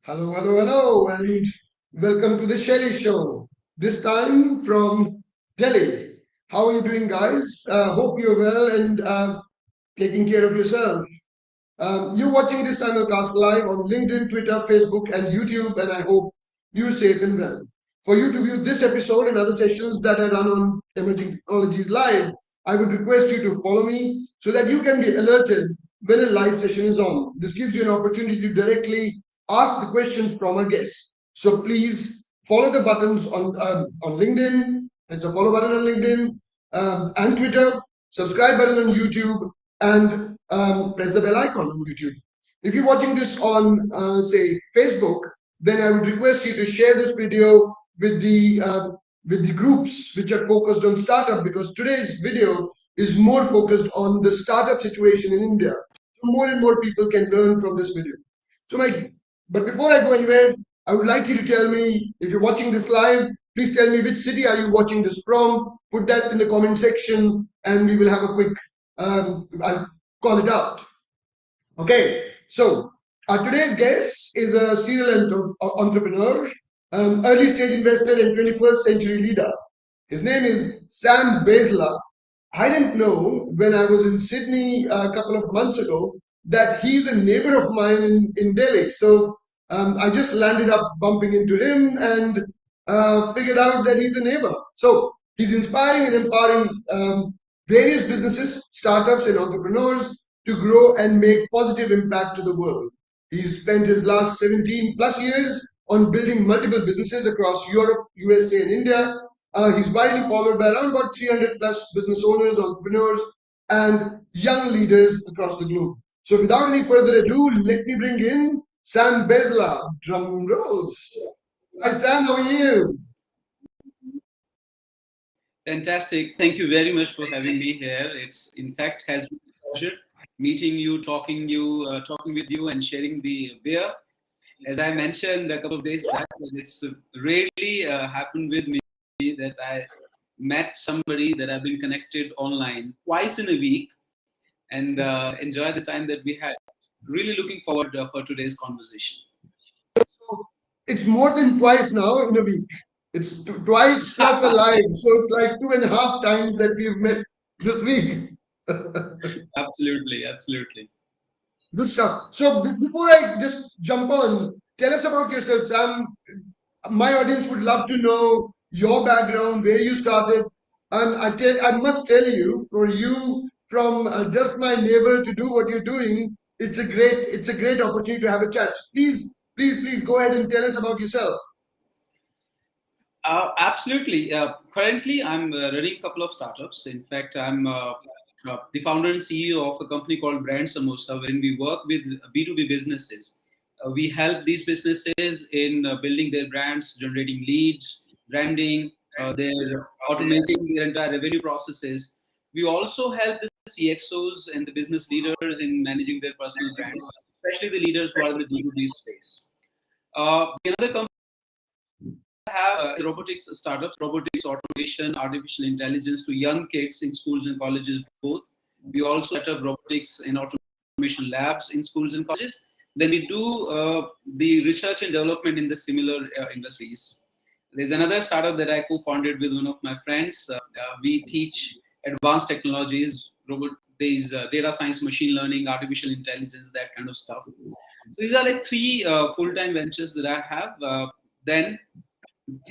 Hello, hello, hello, and welcome to the Shelly Show. This time from Delhi. How are you doing, guys? Hope you're well and taking care of yourself. You're watching this simulcast live on LinkedIn, Twitter, Facebook, and YouTube, and I hope you're safe and well. For you to view this episode and other sessions that I run on emerging technologies live, I would request you to follow me so that you can be alerted when a live session is on. This gives you an opportunity to directly ask the questions from our guests. So please follow the buttons on LinkedIn. There's a follow button on LinkedIn and Twitter, subscribe button on YouTube, and press the bell icon on YouTube. If you're watching this on, say, Facebook, then I would request you to share this video with the groups which are focused on startup, because today's video is more focused on the startup situation in India. So more and more people can learn from this video. But before I go anywhere, I would like you to tell me, if you're watching this live, please tell me which city are you watching this from. Put that in the comment section, and we will have a quick. I'll call it out. Okay, so our today's guest is a serial entrepreneur, early stage investor, and 21st century leader. His name is Sam Baisla. I didn't know when I was in Sydney a couple of months ago that he's a neighbor of mine in Delhi. So I just landed up bumping into him and figured out that he's a neighbor. So he's inspiring and empowering various businesses, startups, and entrepreneurs to grow and make positive impact to the world. He's spent his last 17 plus years on building multiple businesses across Europe, USA, and India. He's widely followed by around about 300 plus business owners, entrepreneurs, and young leaders across the globe. So, without any further ado, let me bring in Sam Baisla. Drum rolls. Hi, Sam. How are you? Fantastic. Thank you very much for having me here. It's in fact has been a pleasure meeting you, talking with you, and sharing the beer. As I mentioned a couple of days back, that it's rarely happened with me that I met somebody that I've been connected online twice in a week and enjoy the time that we had. Really looking forward for today's conversation. So, it's more than twice now in a week. It's twice plus a live. So, it's like 2.5 times that we've met this week. Absolutely, absolutely. Good stuff. So before I just jump on, tell us about yourself, Sam. My audience would love to know your background, where you started, and I must tell you, for you from just my neighbor to do what you're doing, it's a great opportunity to have a chat. Please go ahead and tell us about yourself. Absolutely. Currently, I'm running a couple of startups. In fact, I'm the founder and CEO of a company called Brand Samosa, wherein we work with B2B businesses. We help these businesses in building their brands, generating leads, branding, their automating their entire revenue processes. We also help the CXOs and the business leaders in managing their personal brands, especially the leaders who are in the B2B space. The another company have robotics startups, robotics automation, artificial intelligence to young kids in schools and colleges both. We also set up robotics and automation labs in schools and colleges. Then we do the research and development in the similar industries. There's another startup that I co-founded with one of my friends. We teach advanced technologies, these data science, machine learning, artificial intelligence, that kind of stuff. So these are like three full-time ventures that I have. Then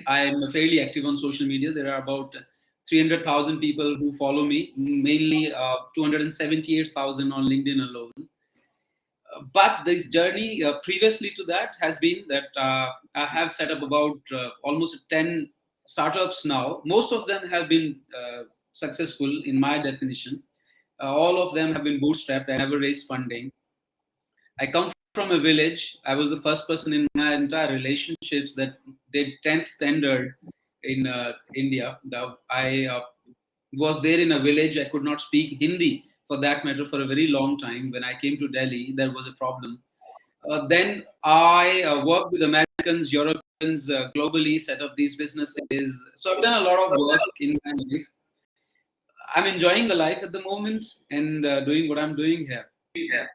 I'm fairly active on social media. There are about 300,000 people who follow me, mainly 278,000 on LinkedIn alone. But this journey previously to that has been that I have set up about almost 10 startups now. Most of them have been successful in my definition. All of them have been bootstrapped. I never raised funding. I come from a village. I was the first person in my entire relationships that did 10th standard in India. I was there in a village. I could not speak Hindi for that matter for a very long time. When I came to Delhi, there was a problem. Then I worked with Americans, Europeans, globally, set up these businesses. So I've done a lot of work in my life. I'm enjoying the life at the moment and doing what I'm doing here.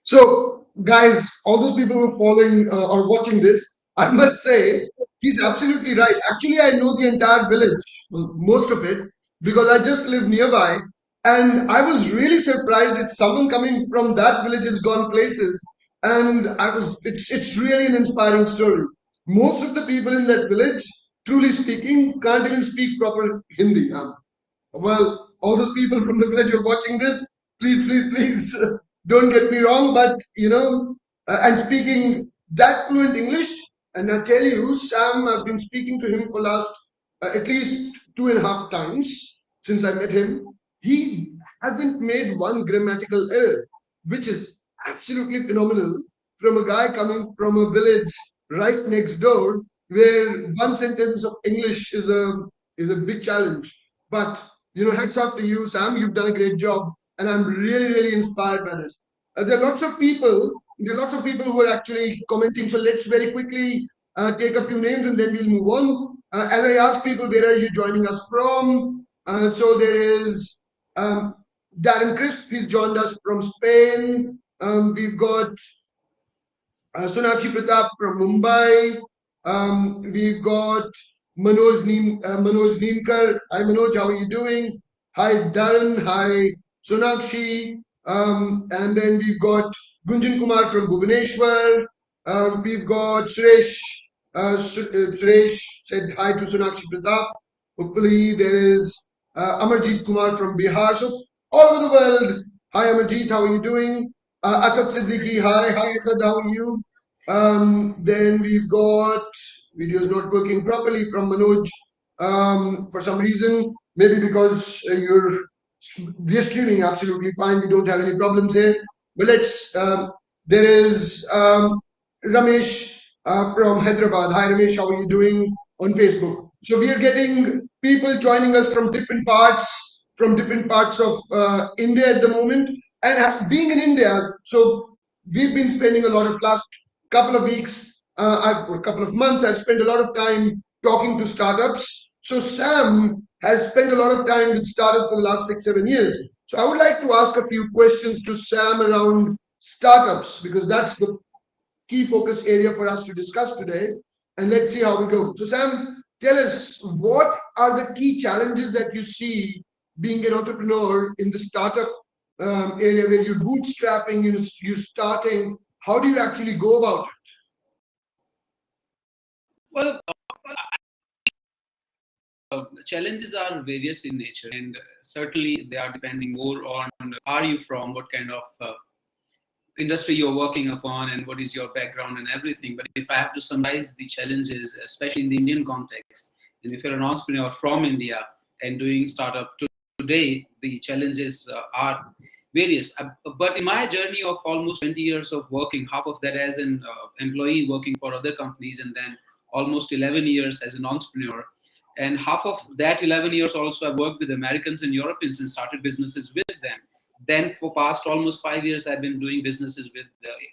So, guys, all those people who are following or watching this, I must say, he's absolutely right. Actually, I know the entire village, well, most of it, because I just live nearby. And I was really surprised that someone coming from that village has gone places. And it's really an inspiring story. Most of the people in that village, truly speaking, can't even speak proper Hindi. Well, all those people from the village who are watching this, please, don't get me wrong, but and speaking that fluent English, and I tell you, Sam, I've been speaking to him for last at least 2.5 times since I met him. He hasn't made one grammatical error, which is absolutely phenomenal from a guy coming from a village right next door where one sentence of English is a big challenge. But hats off to you, Sam. You've done a great job, and I'm really inspired by this. There are lots of people. There are lots of people who are actually commenting. So let's very quickly take a few names, and then we'll move on. As I ask people, where are you joining us from? So there is Darren Crisp. He's joined us from Spain. We've got Sonakshi Pratap from Mumbai. We've got Manoj Neemkar. Hi Manoj, how are you doing? Hi Darren. Hi Sonakshi. And then we've got Gunjan Kumar from Bhubaneswar. We've got Suresh. Suresh said hi to Sonakshi Pratap. Hopefully there is Amarjeet Kumar from Bihar. So all over the world. Hi Amarjeet, how are you doing? Asad Siddiqui, hi Asad, how are you? Then we've got videos not working properly from Manoj for some reason, maybe because we're streaming absolutely fine. We don't have any problems here. But there is Ramesh from Hyderabad. Hi Ramesh, how are you doing on Facebook? So we are getting people joining us from different parts of India at the moment. And being in India, so we've been spending a lot of last couple of weeks, or a couple of months, I've spent a lot of time talking to startups. So Sam has spent a lot of time with startups for the last 6, 7 years. So I would like to ask a few questions to Sam around startups because that's the key focus area for us to discuss today. And let's see how we go. So Sam, tell us what are the key challenges that you see being an entrepreneur in the startup area where you're bootstrapping, you're starting. How do you actually go about it? Well, challenges are various in nature, and certainly they are depending more on are you from, what kind of industry you're working upon, and what is your background and everything. But if I have to summarize the challenges, especially in the Indian context, and if you're an entrepreneur from India and doing startup today, the challenges are various. But in my journey of almost 20 years of working, half of that as an employee working for other companies, and then almost 11 years as an entrepreneur. And half of that 11 years also I worked with Americans and Europeans and started businesses with them. Then for past almost 5 years, I've been doing businesses with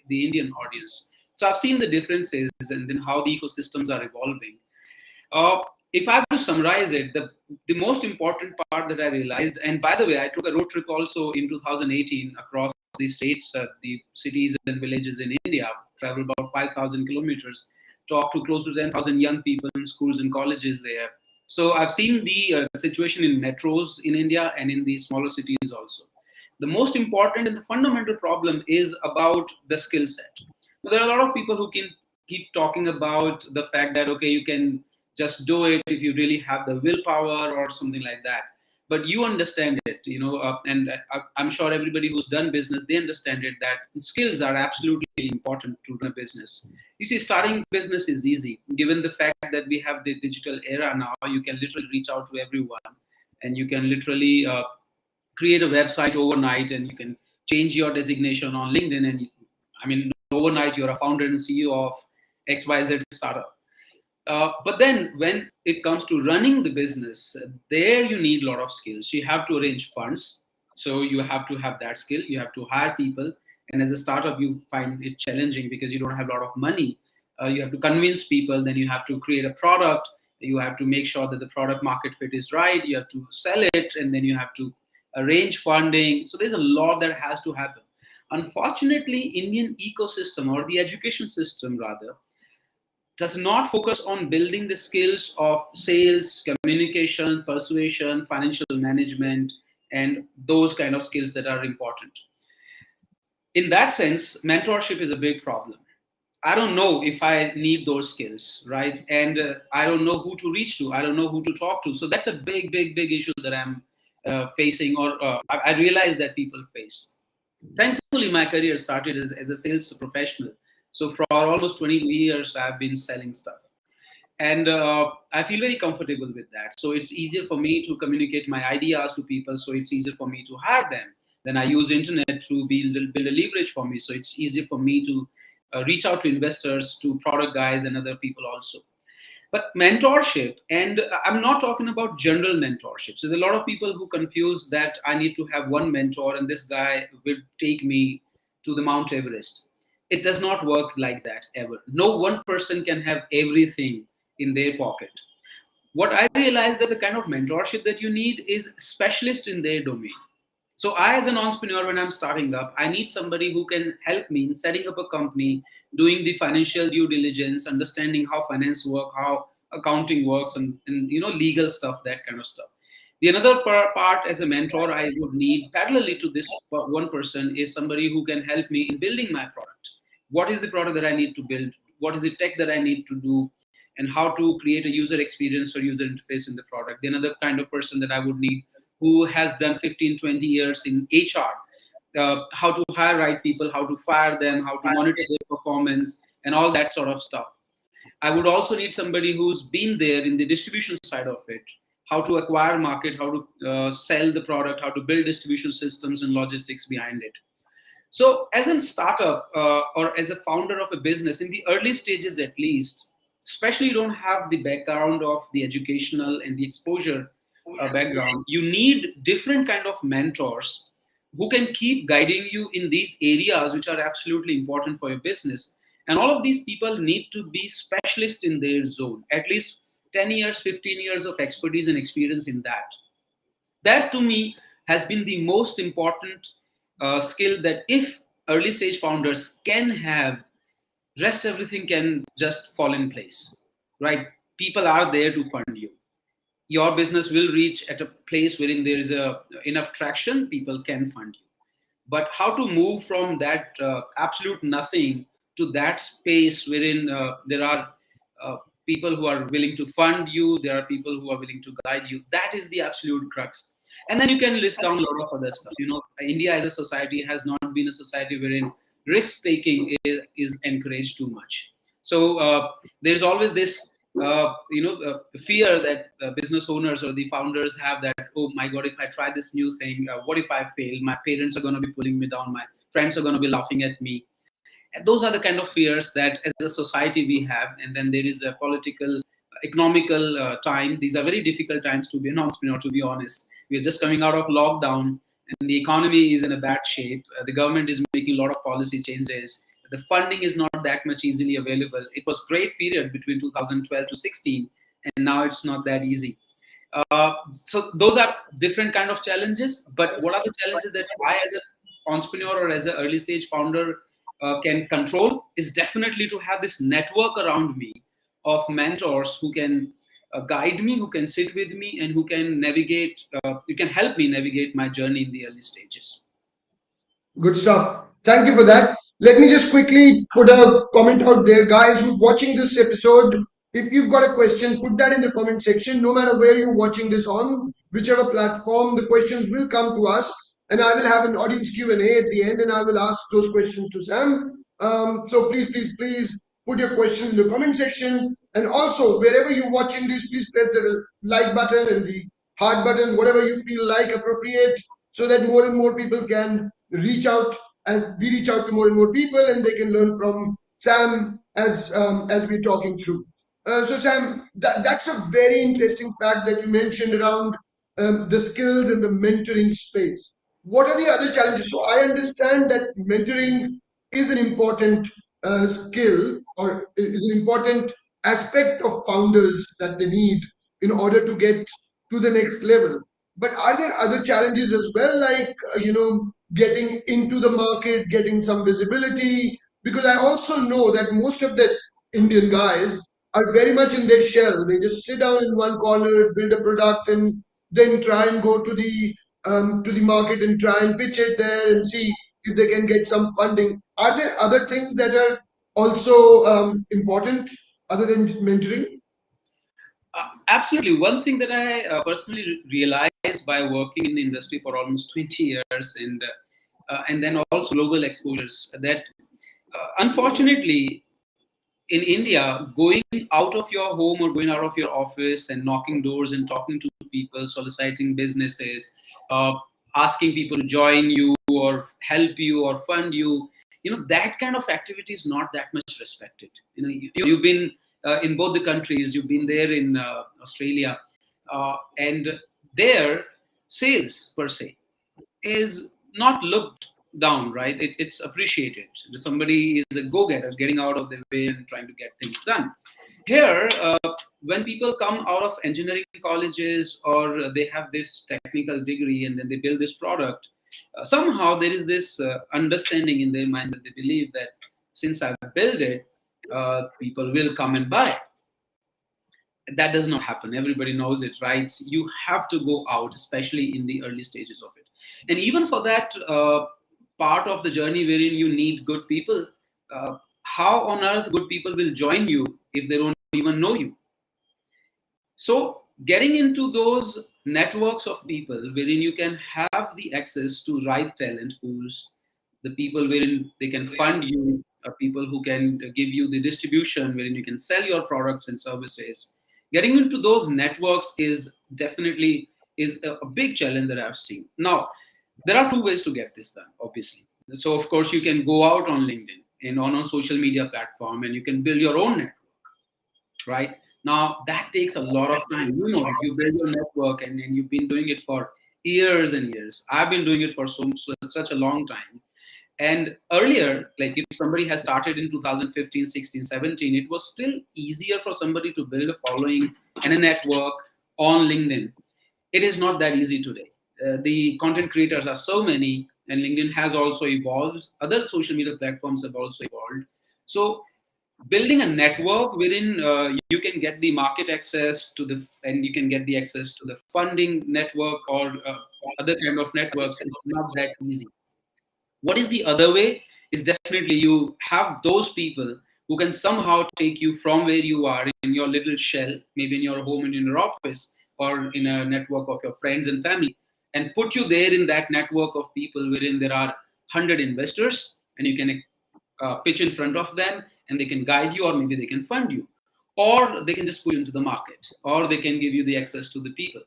the Indian audience. So I've seen the differences and then how the ecosystems are evolving. Uh, if I have to summarize it, the most important part that I realized, and by the way, I took a road trip also in 2018 across the states, the cities and villages in India, traveled about 5,000 kilometers, talked to close to 10,000 young people in schools and colleges there. So I've seen the situation in metros in India and in the smaller cities also. The most important and the fundamental problem is about the skill set. There are a lot of people who can keep talking about the fact that, okay, you can just do it if you really have the willpower or something like that. But you understand it, and I'm sure everybody who's done business, they understand it, that skills are absolutely important to run a business. You see, starting business is easy given the fact that we have the digital era now. You can literally reach out to everyone, and you can literally create a website overnight, and you can change your designation on LinkedIn, and I mean, overnight you're a founder and CEO of XYZ startup. But then when it comes to running the business, there you need a lot of skills. You have to arrange funds. So you have to have that skill. You have to hire people. And as a startup, you find it challenging because you don't have a lot of money. You have to convince people. Then you have to create a product. You have to make sure that the product market fit is right. You have to sell it. And then you have to arrange funding. So there's a lot that has to happen. Unfortunately, Indian ecosystem, or the education system rather, does not focus on building the skills of sales, communication, persuasion, financial management, and those kind of skills that are important. In that sense, mentorship is a big problem. I don't know if I need those skills, right? And I don't know who to reach to. I don't know who to talk to. So that's a big, big, big issue that I'm facing, or I realize that people face. Thankfully, my career started as a sales professional. So for almost 20 years, I've been selling stuff, and I feel very comfortable with that. So it's easier for me to communicate my ideas to people, so it's easier for me to hire them. Then I use internet to build a leverage for me, so it's easier for me to reach out to investors, to product guys and other people also. But mentorship, and I'm not talking about general mentorship. So there are a lot of people who confuse that I need to have one mentor and this guy will take me to the Mount Everest. It does not work like that ever. No one person can have everything in their pocket. What I realized that the kind of mentorship that you need is specialist in their domain. So I, as an entrepreneur, when I'm starting up, I need somebody who can help me in setting up a company, doing the financial due diligence, understanding how finance work, how accounting works, and legal stuff, that kind of stuff. The another part as a mentor I would need parallelly to this one person is somebody who can help me in building my product. What is the product that I need to build? What is the tech that I need to do? And how to create a user experience or user interface in the product. The another kind of person that I would need who has done 15, 20 years in HR, how to hire right people, how to fire them, how to monitor their performance, and all that sort of stuff. I would also need somebody who's been there in the distribution side of it, how to acquire market, how to sell the product, how to build distribution systems and logistics behind it. So, as a startup or as a founder of a business, in the early stages at least, especially you don't have the background of the educational and the exposure background, you need different kind of mentors who can keep guiding you in these areas which are absolutely important for your business. And all of these people need to be specialists in their zone, at least 10 years, 15 years of expertise and experience in that. That to me has been the most important skill, that if early stage founders can have, rest everything can just fall in place, right? People are there to fund you. Your business will reach at a place wherein there is a enough traction, people can fund you. But how to move from that absolute nothing to that space wherein there are uh, people who are willing to fund you, there are people who are willing to guide you, that is the absolute crux. And then you can list down a lot of other stuff. India as a society has not been a society wherein risk taking is encouraged too much. So there's always this fear that business owners or the founders have, that, oh my god, if I try this new thing, what if I fail? My parents are going to be pulling me down, my friends are going to be laughing at me. And those are the kind of fears that as a society we have. And then there is a political, economical time. These are very difficult times to be an entrepreneur, to be honest. We are just coming out of lockdown and the economy is in a bad shape. The government is making a lot of policy changes. The funding is not that much easily available. It was great period between 2012 to 16, and now it's not that easy. So those are different kind of challenges. But what are the challenges that I, as an entrepreneur or as an early stage founder, can control, is definitely to have this network around me of mentors who can guide me, who can sit with me, and who can navigate, you can help me navigate my journey in the early stages. Good stuff. Thank you for that. Let me just quickly put a comment out there, guys who's watching this episode. If you've got a question, put that in the comment section. No matter where you're watching this on, whichever platform, the questions will come to us, and I will have an audience Q&A at the end, and I will ask those questions to Sam. So please, please, please put your questions in the comment section, and also wherever you're watching this, please press the like button and the heart button, whatever you feel like appropriate, so that more and more people can reach out, and we reach out to more and more people, and they can learn from Sam as we're talking through. So Sam, that's a very interesting fact that you mentioned around the skills and the mentoring space. What are the other challenges? So I understand that mentoring is an important skill, or is an important aspect of founders that they need in order to get to the next level. But are there other challenges as well, like getting into the market, getting some visibility? Because I also know that most of the Indian guys are very much in their shell. They just sit down in one corner, build a product, and then try and go to the market and try and pitch it there and see if they can get some funding. Are there other things that are also important other than mentoring? Absolutely. One thing that I personally realized by working in the industry for almost 20 years, and then also global exposures, that unfortunately in India, going out of your home or going out of your office and knocking doors and talking to people, soliciting businesses, uh, asking people to join you or help you or fund you, that kind of activity is not that much respected. You've been in both the countries, you've been there in Australia, and there, sales per se is not looked down, right? It's appreciated. Somebody is a go-getter, getting out of their way and trying to get things done. Here, when people come out of engineering colleges or they have this technical degree and then they build this product, somehow there is this understanding in their mind that they believe that since I've built it, people will come and buy. That does not happen. Everybody knows it, right? You have to go out, especially in the early stages of it. And even for that part of the journey wherein you need good people, how on earth good people will join you if they don't even know you? So getting into those networks of people wherein you can have the access to right talent pools, the people wherein they can fund you, people who can give you the distribution wherein you can sell your products and services. Getting into those networks is definitely is a big challenge that I've seen. Now, there are two ways to get this done, obviously. So of course you can go out on LinkedIn and on a social media platform and you can build your own network, right? Now that takes a lot of time. If you build your network and you've been doing it for years and years. I've been doing it for such a long time. And earlier, like if somebody has started in 2015, 16, 17, it was still easier for somebody to build a following and a network on LinkedIn. It is not that easy today. The content creators are so many, and LinkedIn has also evolved. Other social media platforms have also evolved. So building a network wherein you can get the market access to the and you can get the access to the funding network or other kind of networks is not that easy. What is the other way is definitely you have those people who can somehow take you from where you are in your little shell, maybe in your home and in your office or in a network of your friends and family, and put you there in that network of people wherein there are 100 investors and you can pitch in front of them and they can guide you or maybe they can fund you or they can just put you into the market or they can give you the access to the people.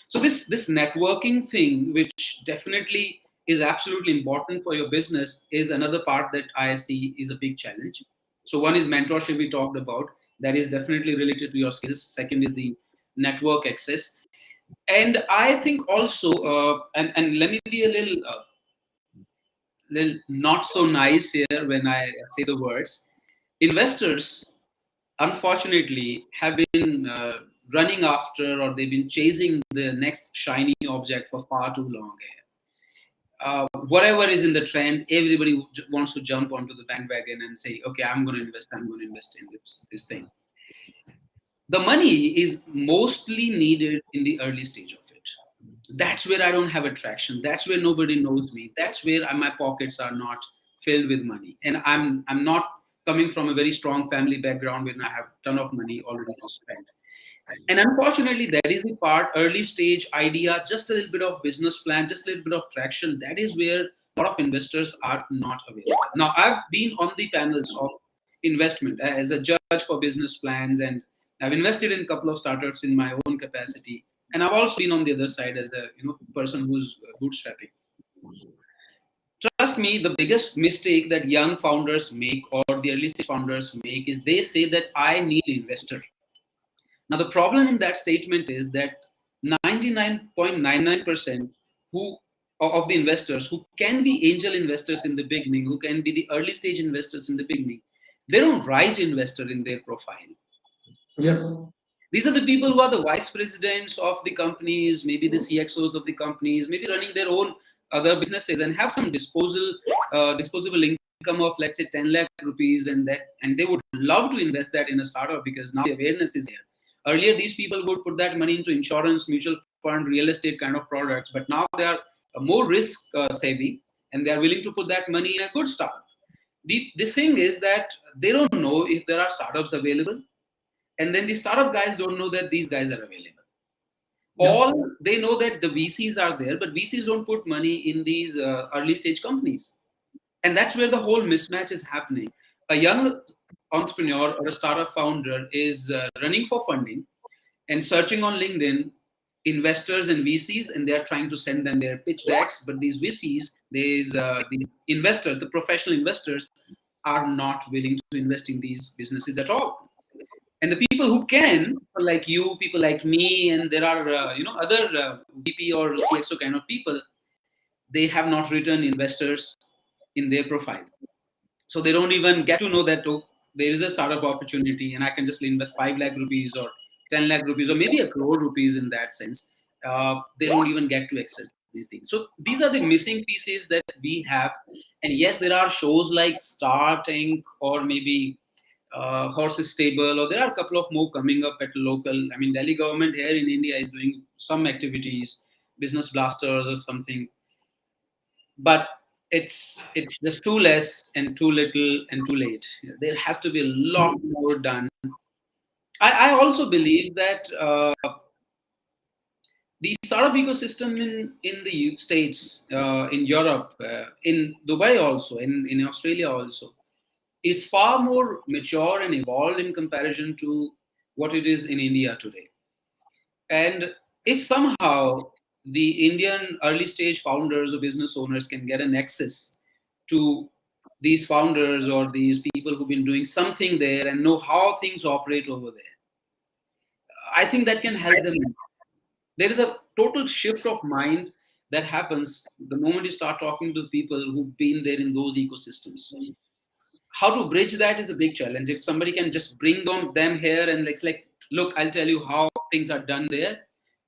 So this networking thing, which definitely is absolutely important for your business, is another part that I see is a big challenge. So one is mentorship we talked about, that is definitely related to your skills. Second is the network access. And I think also, and let me be a little not so nice here when I say the words, investors unfortunately have been running after or they've been chasing the next shiny object for far too long. Whatever is in the trend, everybody wants to jump onto the bandwagon and say, okay, I'm going to invest in this thing. The money is mostly needed in the early stage of it. That's where I don't have attraction. That's where nobody knows me. That's where my pockets are not filled with money. And I'm not coming from a very strong family background where I have a ton of money already to spend. And unfortunately, that is the part, early stage idea, just a little bit of business plan, just a little bit of traction. That is where a lot of investors are not available. Now, I've been on the panels of investment as a judge for business plans, and I've invested in a couple of startups in my own capacity. And I've also been on the other side as a person who's bootstrapping. Trust me, the biggest mistake that young founders make or the early stage founders make is they say that I need investor. Now, the problem in that statement is that 99.99% who of the investors who can be angel investors in the beginning, who can be the early stage investors in the beginning, they don't write investor in their profile. Yeah. These are the people who are the vice presidents of the companies, maybe the CXOs of the companies, maybe running their own other businesses and have some disposable income of, let's say, 10 lakh rupees, and they would love to invest that in a startup because now the awareness is there. Earlier, these people would put that money into insurance, mutual fund, real estate kind of products, but now they are more risk savvy, and they are willing to put that money in a good startup. The thing is that they don't know if there are startups available, and then the startup guys don't know that these guys are available. Yeah. All they know that the VCs are there, but VCs don't put money in these early stage companies, and that's where the whole mismatch is happening. A young entrepreneur or a startup founder is running for funding and searching on LinkedIn investors and VCs, and they're trying to send them their pitch decks. But these VCs, the investors, the professional investors, are not willing to invest in these businesses at all. And the people who can, like you, people like me, and there are other VP or CXO kind of people, they have not written investors in their profile, so they don't even get to know that, oh, there is a startup opportunity and I can just invest 5 lakh rupees or 10 lakh rupees or maybe a crore rupees in that sense. They don't even get to access these things. So these are the missing pieces that we have. And yes, there are shows like Start Inc. or maybe Horses Stable, or there are a couple of more coming up at local. I mean, Delhi government here in India is doing some activities, Business Blasters or something, but it's just too less and too little and too late. There has to be a lot more done. I also believe that the startup ecosystem in the States, in Europe, in Dubai also, in Australia also, is far more mature and evolved in comparison to what it is in India today. And if somehow the Indian early stage founders or business owners can get an access to these founders or these people who've been doing something there and know how things operate over there, I think that can help them. There is a total shift of mind that happens the moment you start talking to people who've been there in those ecosystems. How to bridge that is a big challenge. If somebody can just bring them here and it's like, look, I'll tell you how things are done there,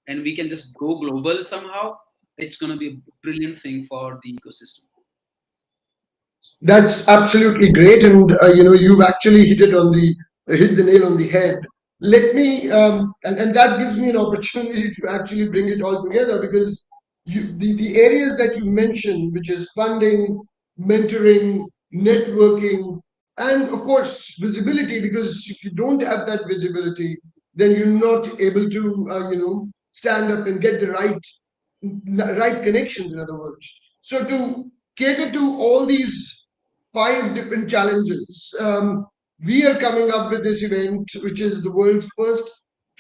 and we can just go global somehow, it's going to be a brilliant thing for the ecosystem. That's absolutely great, and you've actually hit the nail on the head. Let me, and that gives me an opportunity to actually bring it all together because the areas that you mentioned, which is funding, mentoring, networking, and of course visibility. Because if you don't have that visibility, then you're not able to, stand up and get the right connections. In other words, so to cater to all these five different challenges. We are coming up with this event, which is the world's first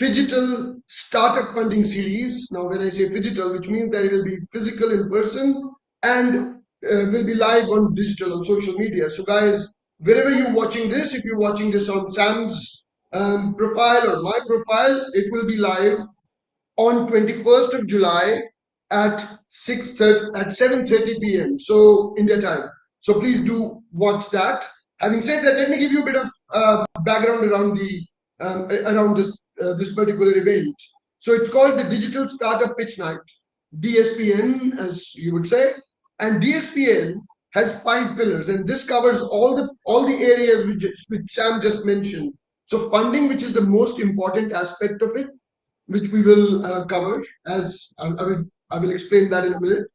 phygital startup funding series. Now, when I say phygital, which means that it will be physical in person and will be live on digital on social media. So, guys, wherever you're watching this, if you're watching this on Sam's profile or my profile, it will be live on 21st of July at 6:30 at 7:30 p.m. So India time. So please do watch that. Having said that, let me give you a bit of background around the around this particular event. So it's called the Digital Startup Pitch Night, DSPN, as you would say, and DSPN has five pillars, and this covers all the areas which Sam just mentioned. So funding, which is the most important aspect of it, which we will cover as I will explain that in a minute.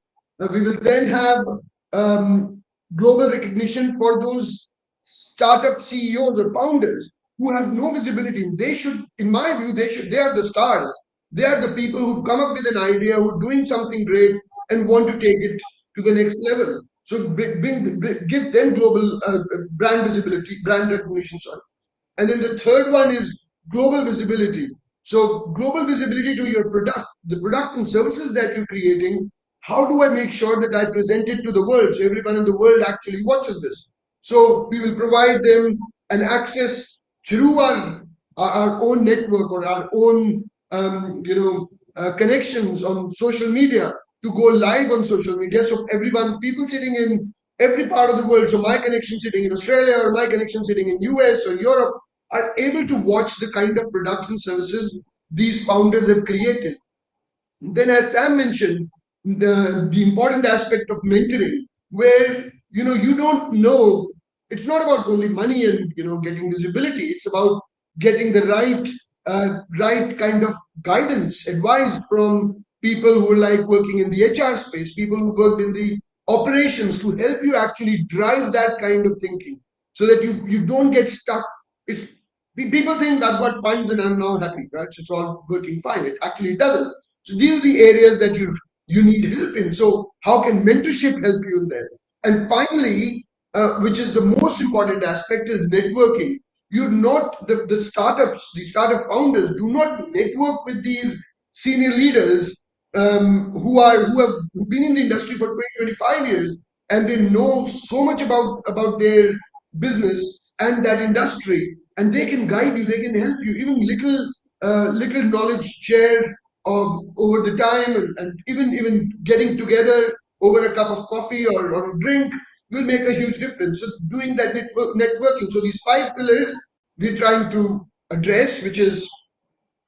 We will then have global recognition for those startup CEOs or founders who have no visibility. They should, in my view, they are the stars. They are the people who've come up with an idea, who are doing something great and want to take it to the next level. So give them global brand visibility, brand recognition. Sorry. And then the third one is global visibility. So global visibility to your product, the product and services that you're creating. How do I make sure that I present it to the world so everyone in the world actually watches this? So we will provide them an access through our own network or our own connections on social media to go live on social media. So everyone, people sitting in every part of the world, so my connection sitting in Australia or my connection sitting in US or Europe, are able to watch the kind of products and services these founders have created. Then, as Sam mentioned, the important aspect of mentoring, where you don't know. It's not about only money and getting visibility. It's about getting the right kind of guidance, advice from people who are like working in the HR space, people who worked in the operations, to help you actually drive that kind of thinking, so that you don't get stuck. It's People think I've got funds and I'm now happy, right? So it's all working fine. It actually doesn't. So these are the areas that you need help in. So how can mentorship help you in there? And finally, which is the most important aspect, is networking. You're not the startup founders do not network with these senior leaders, who've been in the industry for 20, 25 years, and they know so much about their business and that industry, and they can guide you, they can help you. Even little knowledge share over the time, and even getting together over a cup of coffee or a drink will make a huge difference. So doing that networking. So these five pillars we're trying to address, which is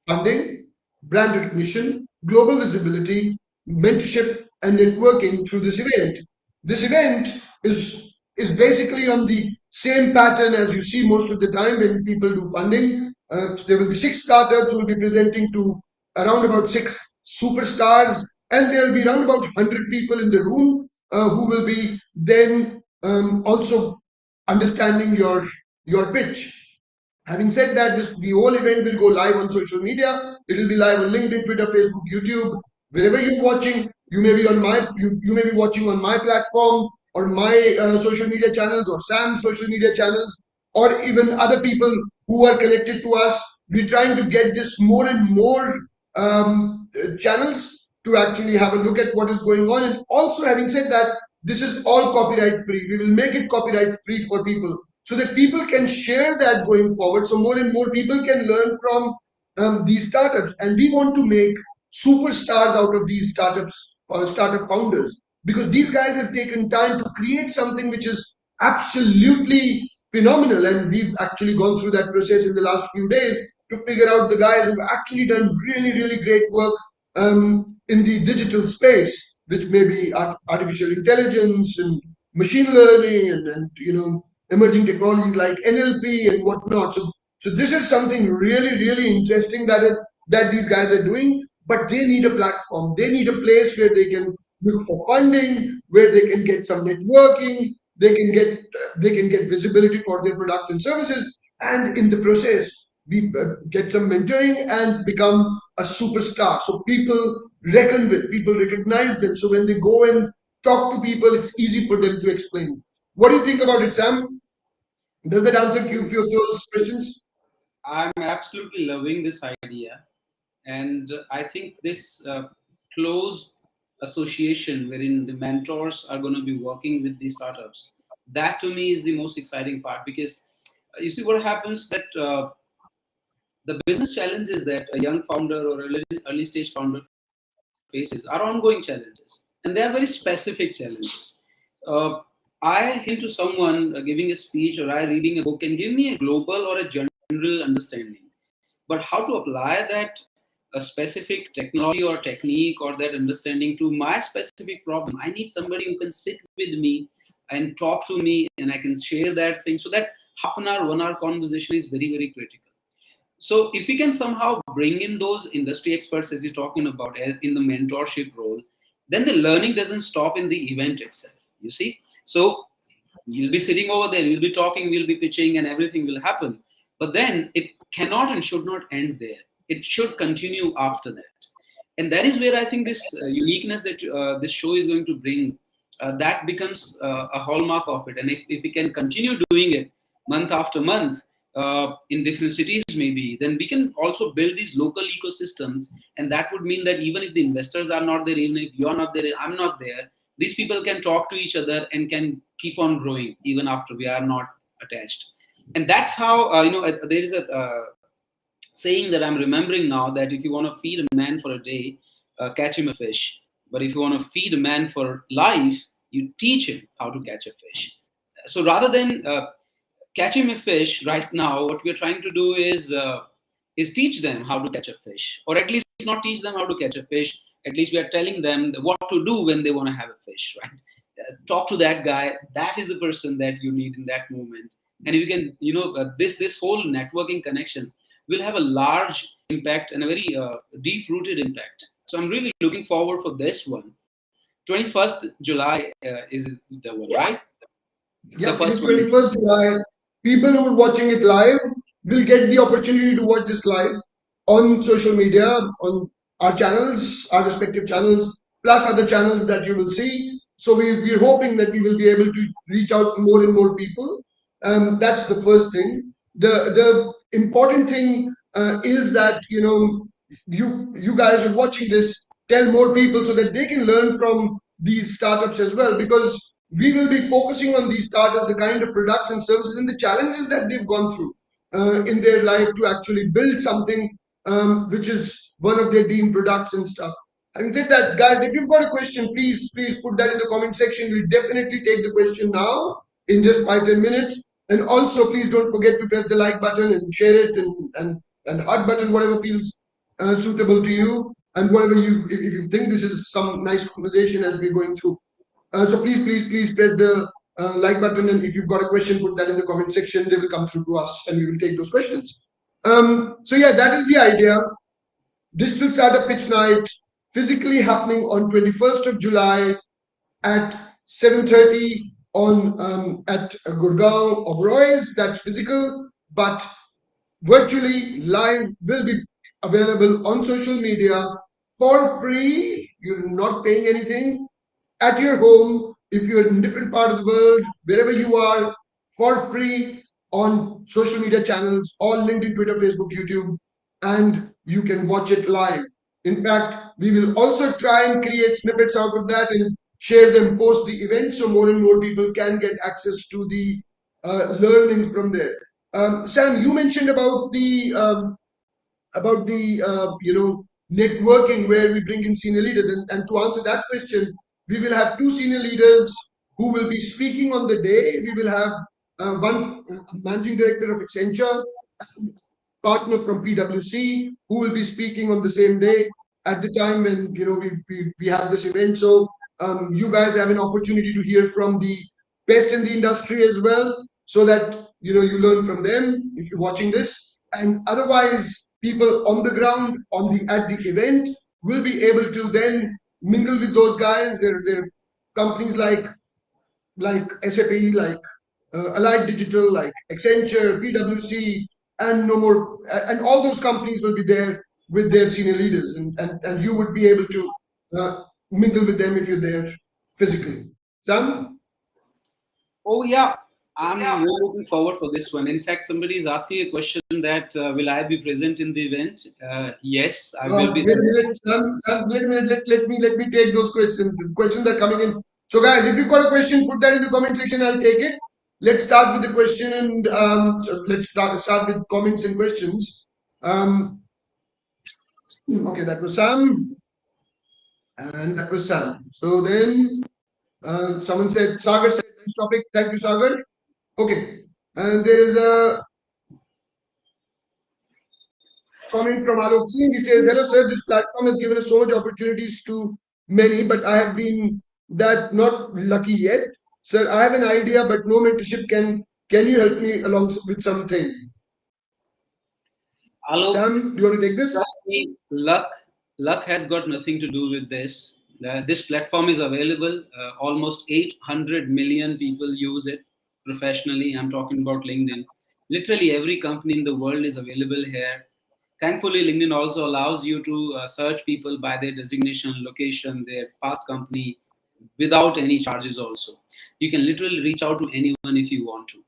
funding, brand recognition, global visibility, mentorship, and networking through this event. This event is basically on the same pattern as you see most of the time when people do funding. There will be six startups who will be presenting to around about six superstars, and there will be around about 100 people in the room who will be then also understanding your pitch. Having said that, the whole event will go live on social media. It will be live on LinkedIn, Twitter, Facebook, YouTube. Wherever you're watching, you may be watching on my platform, or my social media channels, or Sam's social media channels, or even other people who are connected to us. We're trying to get this more and more channels to actually have a look at what is going on. And also, having said that, this is all copyright free. We will make it copyright free for people, so that people can share that going forward. So more and more people can learn from these startups. And we want to make superstars out of these startups, startup founders, because these guys have taken time to create something which is absolutely phenomenal. And we've actually gone through that process in the last few days to figure out the guys who've actually done really, really great work in the digital space, which may be artificial intelligence and machine learning, and emerging technologies like NLP and whatnot. So this is something really, really interesting that these guys are doing. But they need a platform. They need a place where they can look for funding, where they can get some networking, they can get visibility for their product and services, and in the process, we get some mentoring and become a superstar. So people reckon with, people recognize them. So when they go and talk to people, it's easy for them to explain. What do you think about it, Sam? Does that answer a few of those questions? I'm absolutely loving this idea. And I think this close association wherein the mentors are going to be working with these startups, that to me is the most exciting part. Because you see what happens, that the business challenges that a young founder or early stage founder faces are ongoing challenges, and they are very specific challenges. uh, I into someone giving a speech, or I reading a book, can give me a global or a general understanding, but how to apply that a specific technology or technique or that understanding to my specific problem, I need somebody who can sit with me and talk to me, and I can share that thing. So that half an hour 1 hour conversation is very, very critical. So if we can somehow bring in those industry experts, as you're talking about, in the mentorship role, then the learning doesn't stop in the event itself, you see. So you'll be sitting over there, we'll be talking, we'll be pitching, and everything will happen. But then it cannot and should not end there. It should continue after that. And that is where I think this uniqueness that this show is going to bring, that becomes a hallmark of it. And if we can continue doing it month after month, in different cities maybe, then we can also build these local ecosystems. And that would mean that even if the investors are not there, even if you're not there, I'm not there, these people can talk to each other and can keep on growing even after we are not attached. And that's how, there is a saying that I'm remembering now, that if you want to feed a man for a day, catch him a fish. But if you want to feed a man for life, you teach him how to catch a fish. So rather than catching a fish right now, what we're trying to do is teach them how to catch a fish, or at least not teach them how to catch a fish, At least we are telling them what to do when they want to have a fish, right? Talk to that guy. That is the person that you need in that moment. And if you can, this whole networking connection will have a large impact and a very deep rooted impact. So I'm really looking forward for this one. 21st July is the one, right? The Yep, it is first one. 21st July. People who are watching it live will get the opportunity to watch this live on social media, on our channels, our respective channels, plus other channels that you will see. So we're hoping that we will be able to reach out to more and more people. That's the first thing. The important thing is that you guys are watching this, tell more people so that they can learn from these startups as well, because we will be focusing on these startups, the kind of products and services and the challenges that they've gone through in their life to actually build something which is one of their dream products and stuff. Having said that, guys, if you've got a question, please put that in the comment section. We'll definitely take the question now in just 5-10 minutes. And also, please don't forget to press the like button and share it, and heart button, whatever feels suitable to you, and whatever if you think this is some nice conversation as we're going through. So please press the like button, and if you've got a question, put that in the comment section. They will come through to us, and we will take those questions. So yeah, that is the idea. Digital Startup Pitch Night, physically happening on 21st of July at 7:30 on at Gurgaon Oberoi's. That's physical, but virtually live will be available on social media for free. You're not paying anything at your home, if you're in a different part of the world, wherever you are, for free on social media channels, all LinkedIn, Twitter, Facebook, YouTube, and you can watch it live. In fact, we will also try and create snippets out of that and share them post the event so more and more people can get access to the learning from there. Sam, you mentioned about the networking where we bring in senior leaders, and to answer that question, we will have two senior leaders who will be speaking on the day. We will have one managing director of Accenture, partner from PwC, who will be speaking on the same day at the time when we have this event. So you guys have an opportunity to hear from the best in the industry as well, so that you learn from them if you're watching this. And otherwise, people on the ground at the event will be able to then mingle with those guys. There are companies like SAP, like Allied Digital, like Accenture, PwC, and no more, and all those companies will be there with their senior leaders, and you would be able to mingle with them if you're there physically. Sam? Oh yeah, I'm really looking forward for this one. In fact, somebody is asking a question that will I be present in the event? Yes, I will be Wait a there. minute, Sam, wait a minute. Let me take those questions. The questions are coming in. So, guys, if you've got a question, put that in the comment section. I'll take it. Let's start with the question, and so let's start with comments and questions. Um, okay, that was Sam, and that was Sam. So then, someone said, Sagar said, nice topic. Thank you, Sagar. Okay, and there is a comment from Alok Singh. He says, hello, sir. This platform has given us so much opportunities to many, but I have been that not lucky yet. Sir, I have an idea, but no mentorship. Can you help me along with something? Alok, Sam, do you want to take this? trust me, luck has got nothing to do with this. This platform is available. Almost 800 million people use it professionally. I'm talking about LinkedIn. Literally every company in the world is available here. Thankfully, LinkedIn also allows you to search people by their designation, location, their past company without any charges also. You can literally reach out to anyone if you want to.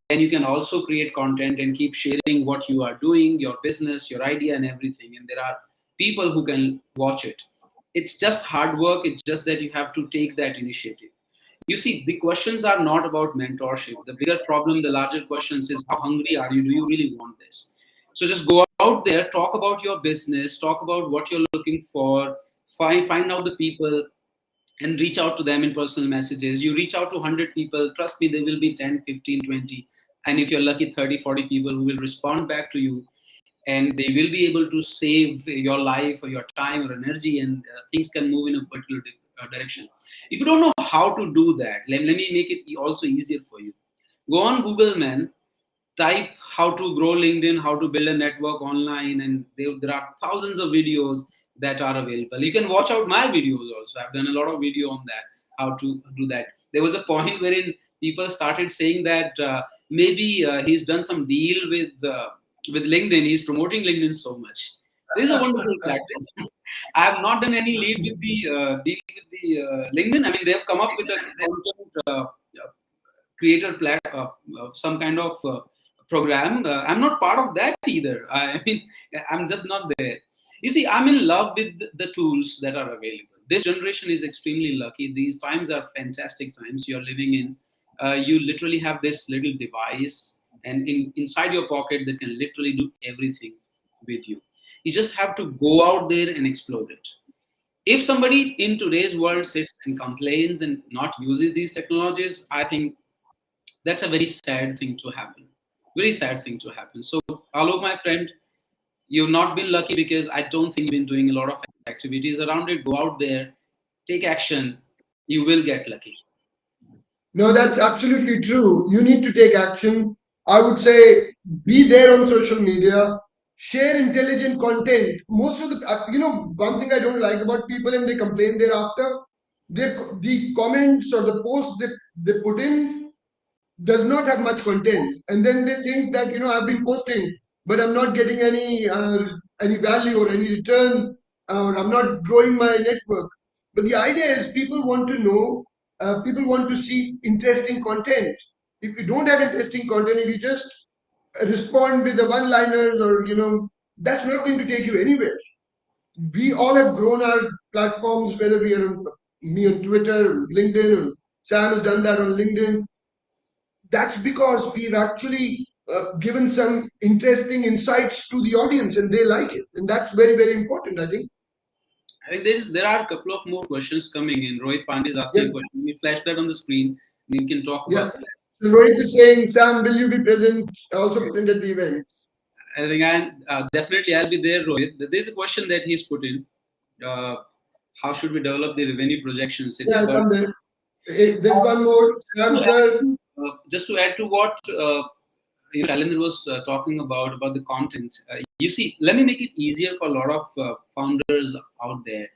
Then you can also create content and keep sharing what you are doing, your business, your idea, and everything. And there are people who can watch it. It's just hard work. It's just that you have to take that initiative. You see, the questions are not about mentorship. The bigger problem, the larger questions is how hungry are you? Do you really want this? So just go out there, talk about your business, talk about what you're looking for, find out the people, and reach out to them in personal messages. You reach out to 100 people, trust me, there will be 10, 15, 20, and if you're lucky, 30, 40 people who will respond back to you. and they will be able to save your life or your time or energy, and things can move in a particular direction. If you don't know how to do that, let me make it also easier for you. Go on Google, man, type how to grow LinkedIn, how to build a network online, and there are thousands of videos that are available. You can watch out my videos also. I've done a lot of video on that, how to do that. There was a point wherein people started saying that maybe he's done some deal with LinkedIn. He's promoting LinkedIn so much. This is a wonderful platform. I have not done any lead with the deal with the LinkedIn. I mean, they have come up with a content creator some kind of program. I'm not part of that either. I mean, I'm just not there. You see, I'm in love with the tools that are available. This generation is extremely lucky. These times are fantastic times you're living in. You literally have this little device, and inside your pocket that can literally do everything with you. You just have to go out there and explore it. If somebody in today's world sits and complains and not uses these technologies, I think that's a very sad thing to happen. Very sad thing to happen. So, Alok, my friend, you've not been lucky because I don't think you've been doing a lot of activities around it. Go out there, take action. You will get lucky. No, that's absolutely true. You need to take action. I would say be there on social media, share intelligent content. Most of one thing I don't like about people and they complain thereafter, the comments or the posts that they put in does not have much content, and then they think that I've been posting, but I'm not getting any value or any return, or I'm not growing my network. But the idea is people want to know, people want to see interesting content. If you don't have interesting content, if you just respond with the one liners, or that's not going to take you anywhere. We all have grown our platforms, whether we are on, me on Twitter, LinkedIn, or Sam has done that on LinkedIn. That's because we've actually given some interesting insights to the audience and they like it. And that's very, very important, I think. I think there are a couple of more questions coming in. Rohit Pandey is asking a Yep. question. We flash that on the screen. And we can talk Yeah. about that. So Rohit is saying, Sam, will you be present, also present at the event? I think definitely I'll be there, Rohit. There's a question that he's put in. Uh, how should we develop the revenue projections? Yeah, It's I'll about come there. There's one more. Sam, sir. just to add to what Shailendra was talking about the content. You see, let me make it easier for a lot of founders out there.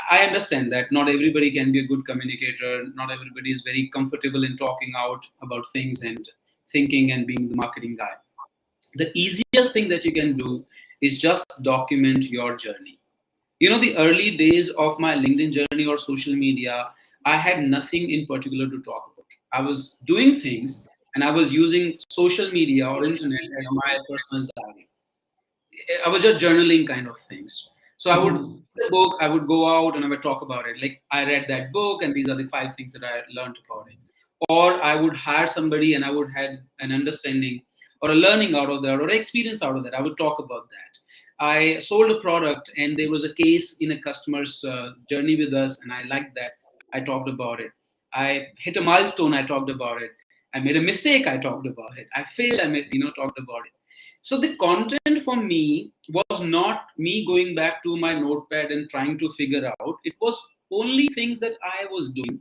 I understand that not everybody can be a good communicator. Not everybody is very comfortable in talking out about things and thinking and being the marketing guy. The easiest thing that you can do is just document your journey. The early days of my LinkedIn journey or social media, I had nothing in particular to talk about. I was doing things and I was using social media or internet as my personal diary. I was just journaling kind of things. So I would Mhm. read the book, I would go out and I would talk about it. Like I read that book and these are the 5 things that I learned about it. Or I would hire somebody and I would have an understanding or a learning out of that or experience out of that. I would talk about that. I sold a product and there was a case in a customer's journey with us and I liked that. I talked about it. I hit a milestone. I talked about it. I made a mistake. I talked about it. I failed. Talked about it. So the content for me was not me going back to my notepad and trying to figure out. It was only things that I was doing,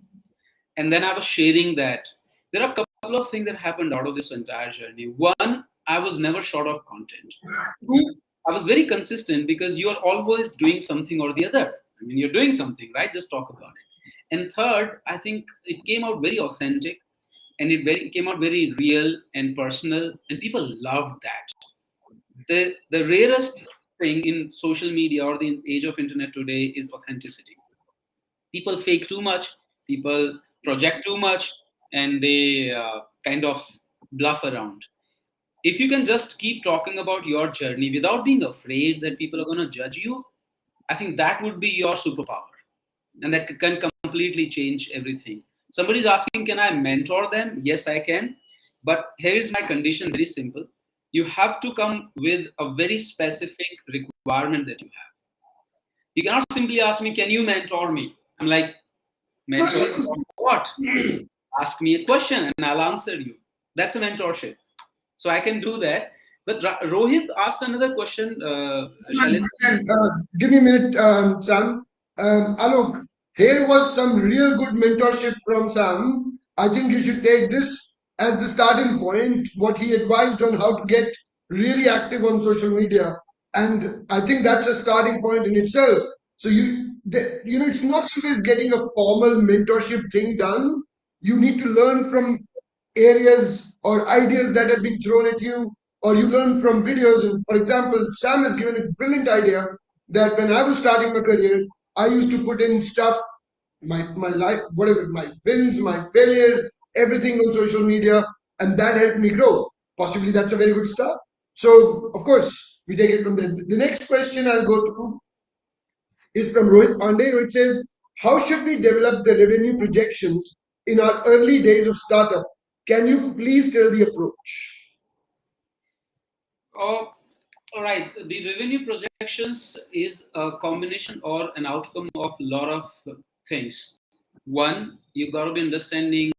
and then I was sharing that. There are a couple of things that happened out of this entire journey. One, I was never short of content. Two, I was very consistent because you are always doing something or the other. I mean, you're doing something, right? Just talk about it. And third, I think it came out very authentic and it came out very real and personal, and people loved that. The rarest thing in social media or the age of internet today is authenticity. People fake too much, people project too much, and they kind of bluff around. If you can just keep talking about your journey without being afraid that people are going to judge you, I think that would be your superpower, and that can completely change everything. Somebody's asking, can I mentor them? Yes, I can. But here is my condition, very simple. You have to come with a very specific requirement that you have. You cannot simply ask me, can you mentor me? I'm like, mentor what? Ask me a question and I'll answer you. That's a mentorship. So I can do that. But Rohit asked another question, Shailendra. Give me a minute, Sam. Alok, here was some real good mentorship from Sam. I think you should take this as the starting point, what he advised on how to get really active on social media. And I think that's a starting point in itself. So it's not always getting a formal mentorship thing done. You need to learn from areas or ideas that have been thrown at you, or you learn from videos. And for example, Sam has given a brilliant idea that when I was starting my career, I used to put in stuff, my life, whatever, my wins, my failures, everything on social media, and that helped me grow. Possibly that's a very good start. So of course we take it from there. The next question I'll go to is from Rohit Pandey, which says, how should we develop the revenue projections in our early days of startup? Can you please tell the approach? Oh, all right. The revenue projections is a combination or an outcome of a lot of things. One, you got to be understanding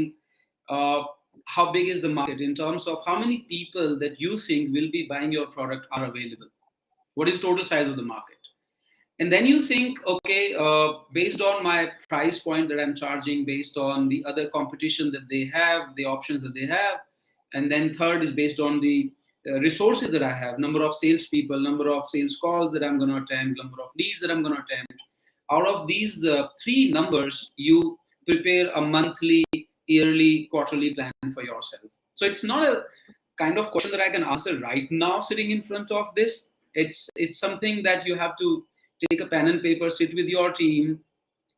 uh, how big is the market in terms of how many people that you think will be buying your product are available. What is total size of the market? And then you think, okay, based on my price point that I'm charging, based on the other competition that they have, the options that they have, and then third is based on the resources that I have, number of salespeople, number of sales calls that I'm going to attempt, number of leads that I'm going to attempt. Out of these three numbers, you prepare a monthly, yearly, quarterly plan for yourself. So it's not a kind of question that I can answer right now sitting in front of this. It's something that you have to take a pen and paper, sit with your team,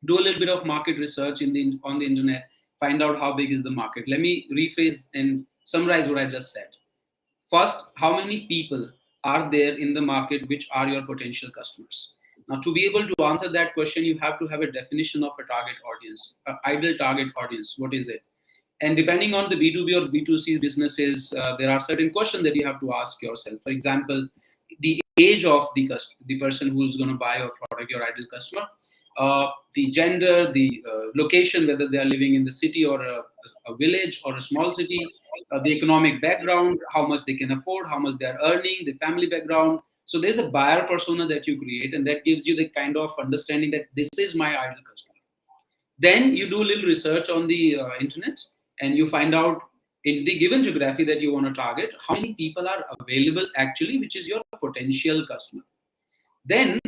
do a little bit of market research on the internet, find out how big is the market. Let me rephrase and summarize what I just said. First, how many people are there in the market which are your potential customers? Now, to be able to answer that question, you have to have a definition of a target audience, an ideal target audience. What is it? And depending on the B2B or B2C businesses, there are certain questions that you have to ask yourself. For example, the age of the person who's going to buy your product, your ideal customer, the gender, the location, whether they are living in the city or a village or a small city, the economic background, how much they can afford, how much they are earning, the family background. So there's a buyer persona that you create, and that gives you the kind of understanding that this is my ideal customer. Then you do a little research on the internet, and you find out in the given geography that you want to target how many people are available actually, which is your potential customer. Then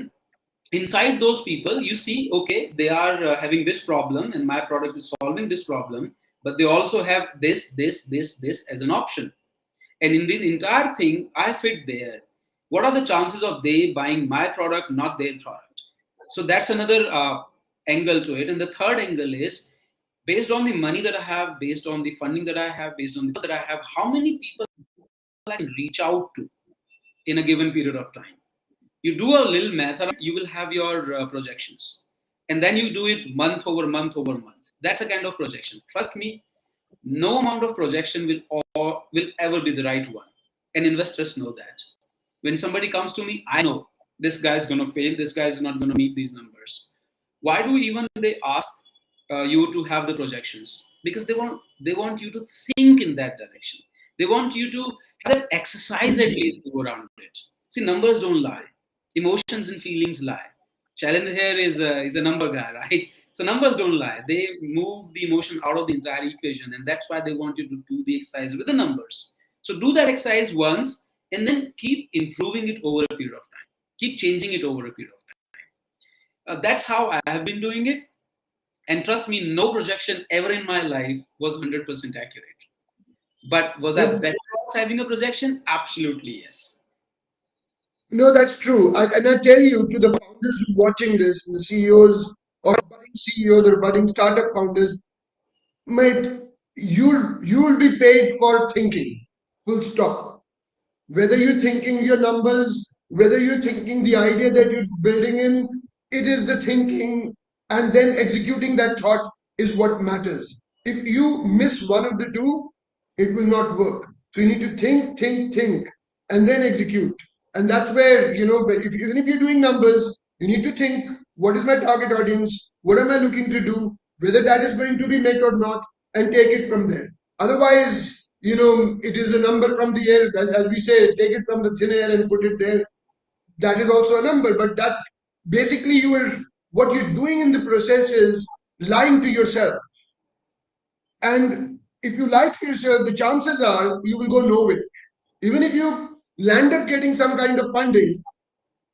inside those people you see, okay, they are having this problem and my product is solving this problem, but they also have this as an option. And in the entire thing I fit there. What are the chances of they buying my product, not their product? So that's another angle to it. And the third angle is, based on the money that I have, based on the funding that I have, based on the that I have, how many people I can reach out to in a given period of time. You do a little math around, you will have your projections, and then you do it month over month over month. That's a kind of projection. Trust me, no amount of projection will ever be the right one, and investors know that. When somebody comes to me, I know this guy is going to fail, this guy is not going to meet these numbers. Why do even they ask you to have the projections? Because they want you to think in that direction. They want you to have that exercise at least to go around it. See, numbers don't lie, emotions and feelings lie. Shailendra here is a number guy, right? So numbers don't lie. They move the emotion out of the entire equation, and that's why they want you to do the exercise with the numbers. So do that exercise once, and then keep improving it over a period of time. Keep changing it over a period of time. That's how I have been doing it. And trust me, no projection ever in my life was 100% accurate. But was I No, better off having a projection? Absolutely yes. no, that's true. And I tell you, to the founders who are watching this, the CEOs or budding CEOs or budding startup founders, mate, you'll be paid for thinking. Full stop. Whether you're thinking your numbers, whether you're thinking the idea that you're building in, it is the thinking and then executing that thought is what matters. If you miss one of the two, it will not work. So you need to think, and then execute. And that's where, even if you're doing numbers, you need to think, what is my target audience? What am I looking to do? Whether that is going to be met or not, and take it from there. Otherwise, it is a number from the air, as we say, take it from the thin air and put it there. That is also a number, but that basically what you're doing in the process is lying to yourself. And if you lie to yourself, the chances are you will go nowhere. Even if you land up getting some kind of funding,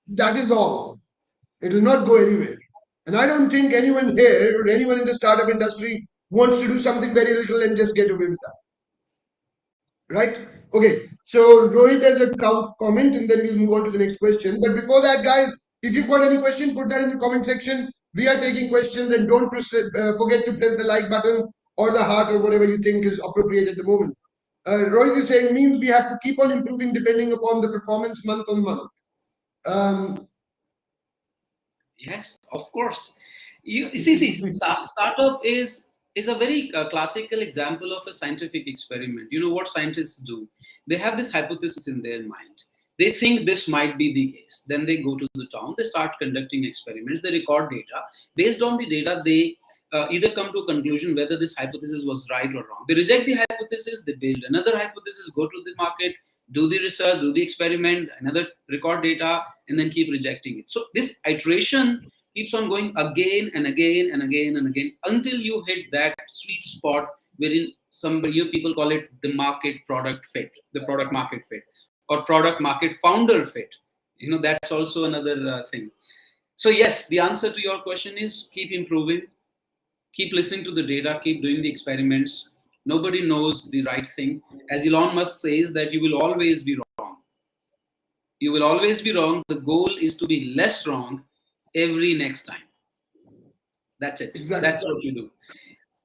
that is all. It will not go anywhere. And I don't think anyone here or anyone in the startup industry wants to do something very little and just get away with that. Right? Okay. So Rohit has a comment, and then we'll move on to the next question. But before that, guys, if you've got any question, put that in the comment section. We are taking questions, and don't forget to press the like button or the heart or whatever you think is appropriate at the moment. Rohit is saying means we have to keep on improving depending upon the performance month on month. Um, Yes, of course. You see, startup is a very classical example of a scientific experiment. You know what scientists do? They have this hypothesis in their mind. They think this might be the case. Then they go to the town. They start conducting experiments. They record data. Based on the data, they either come to a conclusion whether this hypothesis was right or wrong. They reject the hypothesis. They build another hypothesis. Go to the market. Do the research. Do the experiment. Another record data, and then keep rejecting it. So this iteration keeps on going again and again and again and again until you hit that sweet spot wherein you people call it the market product fit, the product market fit, or product market founder fit. That's also another thing. So yes, the answer to your question is keep improving, keep listening to the data, keep doing the experiments. Nobody knows the right thing. As Elon Musk says, that you will always be wrong. You will always be wrong. The goal is to be less wrong every next time. That's it. exactly. That's what you do.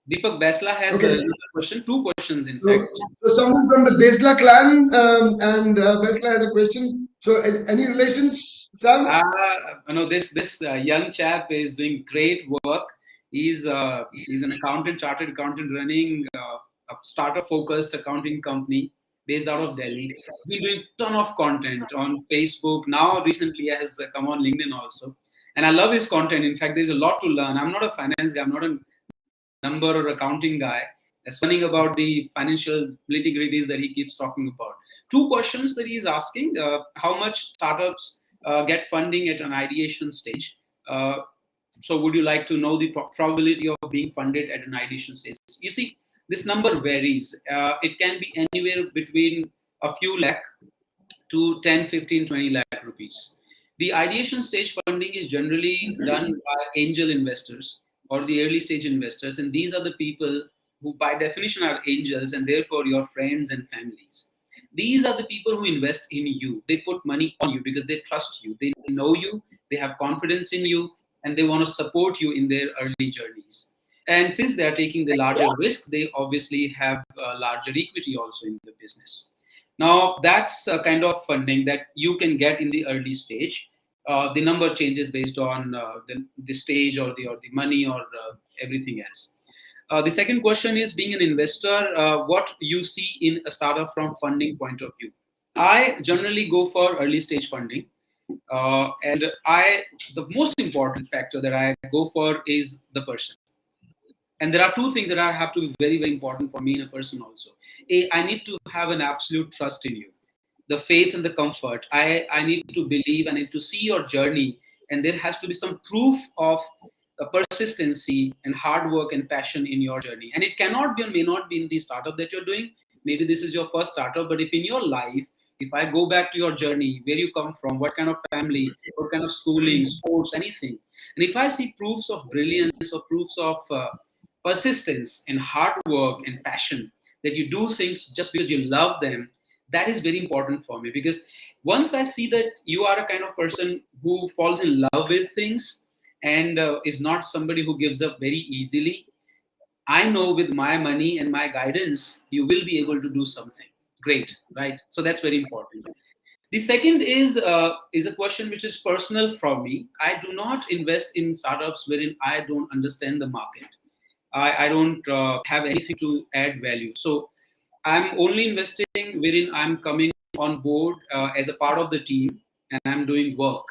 Deepak Baisla has Okay. another question, two questions in fact. So someone from the Baisla clan, and Baisla has a question. So any relations, Sam? This young chap is doing great work. He's an accountant, chartered accountant, running a startup focused accounting company based out of Delhi. He's been doing ton of content on Facebook. Now recently has come on LinkedIn also, and I love his content. In fact, there's a lot to learn. I'm not a finance guy. I'm not a number or accounting guy. That's learning about the financial nitty-gritties that he keeps talking about. Two questions that he's asking: how much startups get funding at an ideation stage? So, would you like to know the probability of being funded at an ideation stage? You see, this number varies. It can be anywhere between a few lakh to 10, 15, 20 lakh rupees. The ideation stage funding is generally done by angel investors or the early stage investors, and these are the people who, by definition, are angels and therefore your friends and families. These are the people who invest in you. They put money on you because they trust you, they know you, they have confidence in you, and they want to support you in their early journeys. And since they are taking the larger risk, they obviously have larger equity also in the business. Now, that's a kind of funding that you can get in the early stage. The number changes based on the stage or the money or everything else. The second question is, being an investor, what you see in a startup from funding point of view. I generally go for early stage funding, and the most important factor that I go for is the person. And there are two things that have to be very, very important for me in a person also. I need to have an absolute trust in you, the faith and the comfort. I need to believe, I need to see your journey, and there has to be some proof of persistency and hard work and passion in your journey. And it cannot be and may not be in the startup that you're doing. Maybe this is your first startup, but if in your life, if I go back to your journey, where you come from, what kind of family, what kind of schooling, sports, anything, and if I see proofs of brilliance or proofs of persistence and hard work and passion, that you do things just because you love them, that is very important for me. Because once I see that you are a kind of person who falls in love with things and is not somebody who gives up very easily, I know with my money and my guidance, you will be able to do something great, right? So that's very important. The second is a question which is personal for me. I do not invest in startups wherein I don't understand the market. I don't have anything to add value. So I'm only investing wherein I'm coming on board as a part of the team and I'm doing work.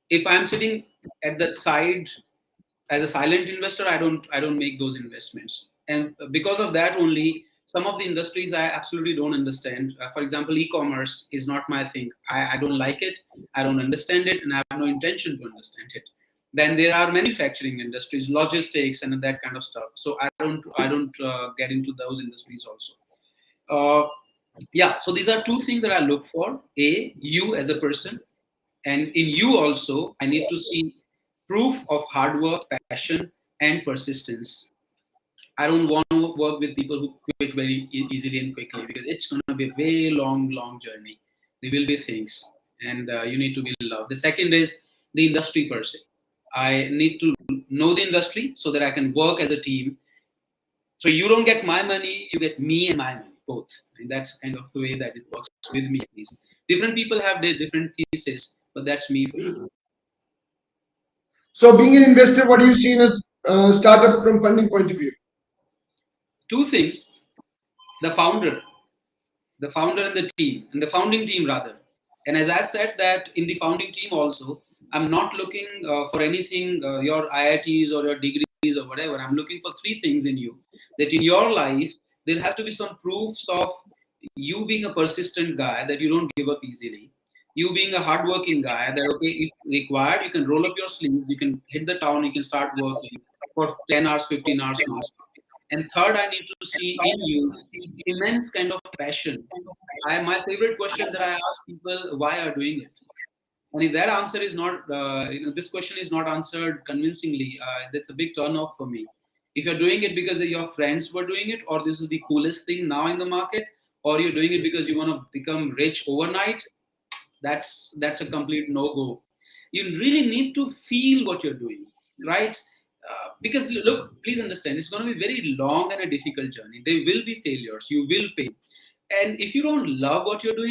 If I'm sitting at that side as a silent investor, I don't make those investments. And because of that only, some of the industries I absolutely don't understand. For example, e-commerce is not my thing. I don't like it. I don't understand it, and I have no intention to understand it. Then there are manufacturing industries, logistics, and that kind of stuff. So I don't get into those industries also. Uh, yeah. So these are two things that I look for: a, you as a person, and in you also, I need to see proof of hard work, passion, and persistence. I don't want to work with people who quit very easily and quickly, because it's going to be a very long, long journey. There will be things, and you need to be in love. The second is the industry per se. I need to know the industry so that I can work as a team. So you don't get my money, you get me and my money, both. And that's kind of the way that it works with me, at least. Different people have their different thesis, but that's me for sure. So, being an investor, what do you see in a startup from funding point of view? Two things: the founder, and the team, and the founding team rather. And as I said, that in the founding team also, I'm not looking for anything, your IITs or your degrees or whatever. I'm looking for three things in you. That in your life, there has to be some proofs of you being a persistent guy, that you don't give up easily. You being a hardworking guy, that okay, if required, you can roll up your sleeves, you can hit the town, you can start working for 10 hours, 15 hours non-stop. And third, I need to see in you immense kind of passion. My favorite question that I ask people: why are doing it? And if that answer is not, this question is not answered convincingly, that's a big turn off for me. If you're doing it because your friends were doing it, or this is the coolest thing now in the market, or you're doing it because you want to become rich overnight, that's a complete no go. You really need to feel what you're doing, right? Because look, please understand, it's going to be very long and a difficult journey. There will be failures, you will fail, and if you don't love what you're doing,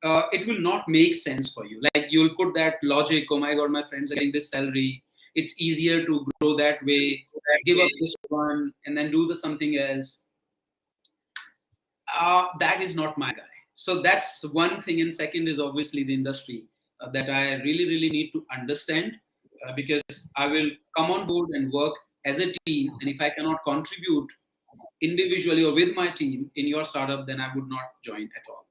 it will not make sense for you. Like, you'll put that logic: oh my god, my friends are getting this salary, it's easier to grow that way, give up this one and then do the something else. That is not my guy. So that's one thing. And second is obviously the industry, that I really, really need to understand, because I will come on board and work as a team. And if I cannot contribute individually or with my team in your startup, then I would not join at all.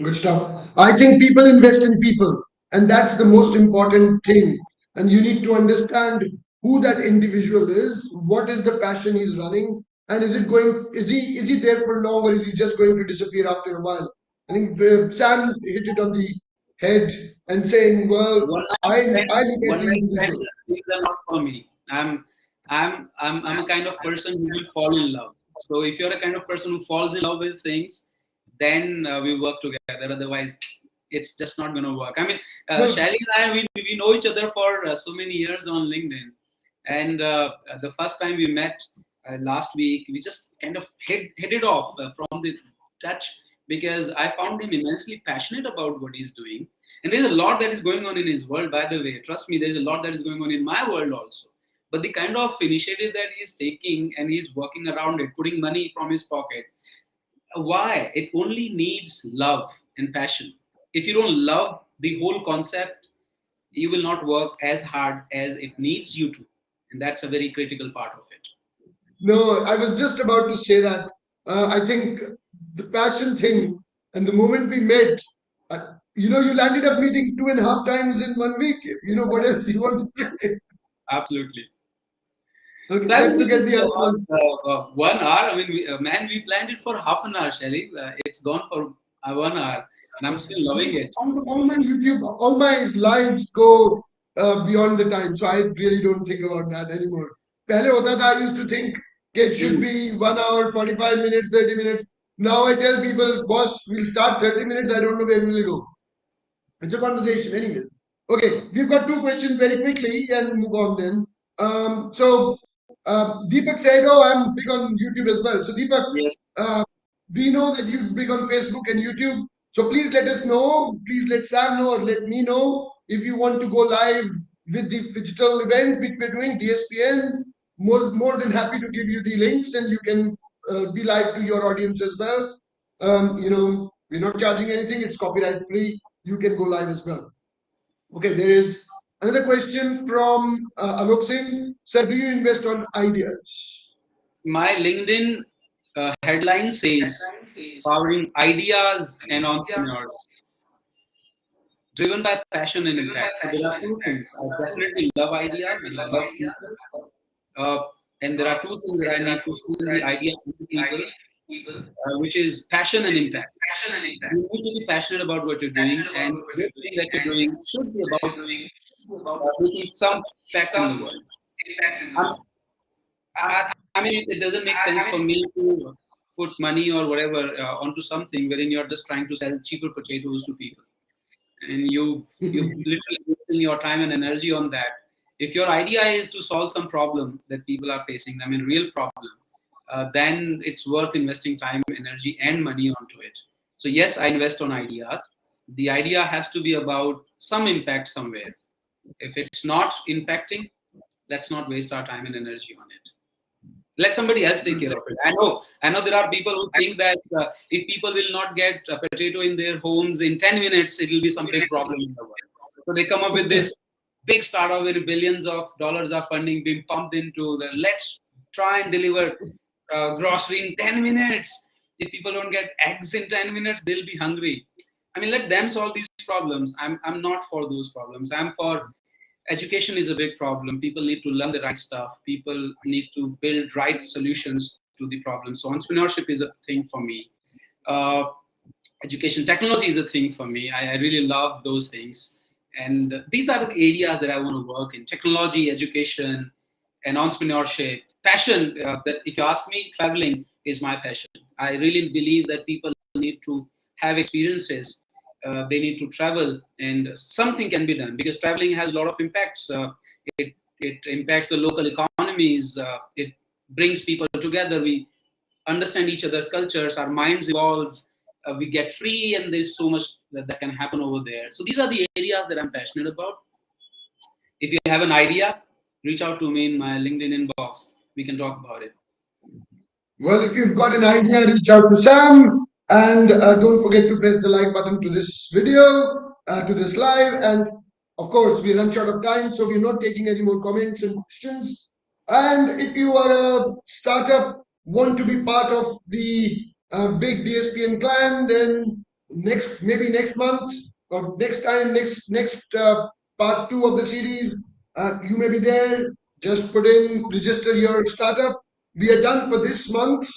Good stuff. I think people invest in people, and that's the most important thing. And you need to understand who that individual is, what is the passion he's running, and is he there for long, or is he just going to disappear after a while? I think Sam hit it on the head and saying, well, One night I stands, look at one the night stands, individual. things are not for me. I'm a kind of person who will fall in love. So if you're a kind of person who falls in love with things, then we work together. Otherwise, it's just not going to work. I mean, No, Shailendra and I, we know each other for so many years on LinkedIn, and the first time we met last week, we just kind of hit it off from the touch, because I found him immensely passionate about what he's doing. And there's a lot that is going on in his world, by the way. Trust me, there's a lot that is going on in my world also. But the kind of initiative that he's taking, and he's working around it, putting money from his pocket. Why? It only needs love and passion. If you don't love the whole concept, you will not work as hard as it needs you to. And that's a very critical part of it. no, I was just about to say that. I think the passion thing, and the moment we met, you landed up meeting 2.5 times in 1 week. What else you want to say? Absolutely. Okay, So I let's think look this at is the other one. about 1 hour. I mean, man, we planned it for half an hour, Shelly. It's gone for 1 hour, and I'm still loving it. All my YouTube, all my lives go beyond the time, so I really don't think about that anymore. पहले होता था, I used to think it should Mm. be 1 hour, 45 minutes, 30 minutes. Now I tell people, boss, we'll start 30 minutes. I don't know where we'll go. It's a conversation, anyways. Okay, we've got two questions very quickly and move on then. Deepak said, "Oh, I'm big on YouTube as well." So, Deepak, Yes. uh, we know that you're big on Facebook and YouTube. So, please let us know. Please let Sam know, or let me know if you want to go live with the digital event which we're doing, DSPN. More than happy to give you the links, and you can be live to your audience as well. We're not charging anything, it's copyright free. You can go live as well. Okay, there is another question from Alok Singh. Sir, do you invest on ideas? My LinkedIn headline says powering ideas and entrepreneurs, driven by passion and impact. So there are two things. I definitely love ideas and I love people. Uh, and there are two things that I need to see in the idea of the people, which is passion and impact. You need to be passionate about what you're doing, and this thing that you're doing should be about making some impact in the world. I'm, I mean, it doesn't make sense for me to put money or whatever onto something wherein you're just trying to sell cheaper potatoes to people, and you literally wasting your time and energy on that. If your idea is to solve some problem that people are facing, I mean, real problem, then it's worth investing time, energy, and money onto it. So yes, I invest on ideas. The idea has to be about some impact somewhere. If it's not impacting, let's not waste our time and energy on it. Let somebody else take care of it. I know there are people who think that if people will not get a potato in their homes in 10 minutes, it will be some big problem in the world. So they come up with this big startup where billions of dollars are funding being pumped into the let's try and deliver grocery in 10 minutes. If people don't get eggs in 10 minutes, they'll be hungry. I mean, let them solve these problems. I'm not for those problems. I'm for education is a big problem. People need to learn the right stuff. People need to build right solutions to the problem. So entrepreneurship is a thing for me. Uh, Education, technology is a thing for me. I really love those things, and these are the areas that I want to work in: technology, education, and entrepreneurship. Passion. That if you ask me, traveling is my passion. I really believe that people need to have experiences. They need to travel, and something can be done because traveling has a lot of impacts. It impacts the local economies. It brings people together. We understand each other's cultures. Our minds evolve. We get free, and there's so much that can happen over there. So these are the areas that I'm passionate about. If you have an idea, reach out to me in my LinkedIn inbox. We can talk about it. Well, if you've got an idea, reach out to Sam. And don't forget to press the like button to this video, to this live. And of course, we run short of time, so we're not taking any more comments and questions. And if you are a startup, want to be part of the big DSPN clan, then maybe next month or next time, next part two of the series, you may be there. Just put in, register your startup. We are done for this month.